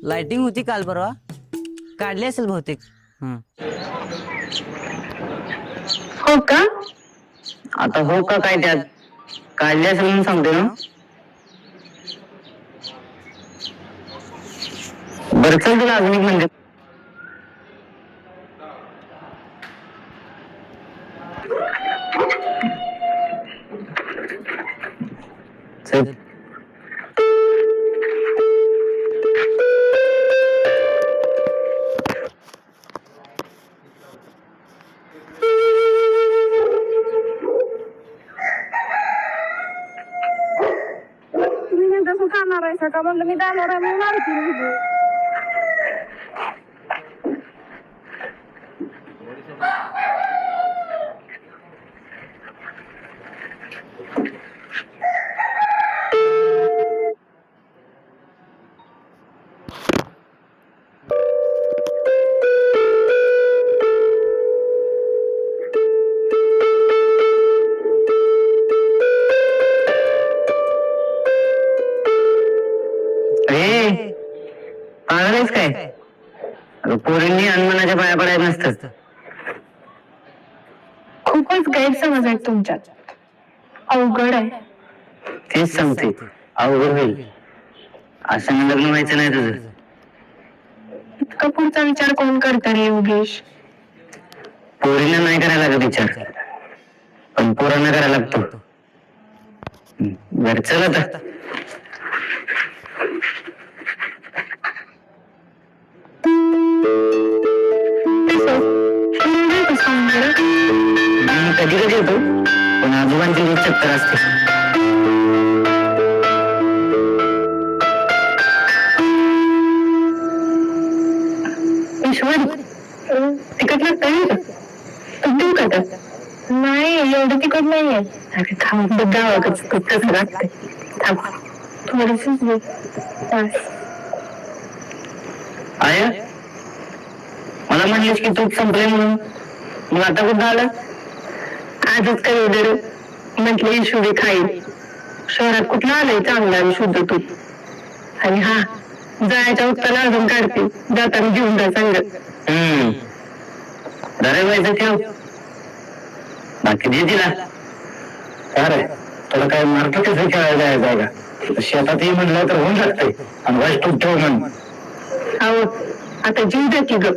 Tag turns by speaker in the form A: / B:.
A: Lighting होती काल परवा, काढली असेल बहुतेक.
B: हो का? आता हो का काय त्यात काढली असेल म्हणून सांगते ना. बरं चल तुला अजून एक म्हणजे चल.
C: तसं खाणार आहे का म्हणलं मी जाणार आहे म्हणून आलती मी.
B: पागलच काय? पोरींनी हनुमानाच्या पाया पडायचं नसतं.
C: खूपच गैरसमज आहे तुमच्यात. अवघड आहे.
B: तेच सांगते अवघड होईल. असं लग्न व्हायचं नाही तुझं.
C: इतका पुढचा विचार कोण करतं रे योगेश?
B: पोरीला नाही करायला लागत विचार, पण पोरांना करायला लागतो. बरं चल आता. कधी कधी येतो, पण आजोबांची एक चक्कर असते. ईश्वर तिकट लागतं देऊ का?
C: नाही एवढं तिकट नाहीये.
B: अरे थांब गावाकडच कसं लागतंय. थांब
C: थोडीशीच दे. बस.
B: आया मला म्हणलीस की तूप संपले म्हणून, मग आता कुठं आलं? आजच काय ऑर्डर म्हटलं ईश्वरी खाईल. शहरात कुठलं आलंय चांगलं आणि शुद्ध तूप. आणि हा जायच्या उत्ताला अजून काढते, जाताना घेऊन जा सांगत. व्हायचं ठेव, बाकी दे तिला. अरे तुला काय मार्केटच खेळायला जायचं आहे का? शेतातही म्हणलं तर होऊन जाते आणि वाईट तूप ठेव म्हण. अहो आता जीव द्या की ग.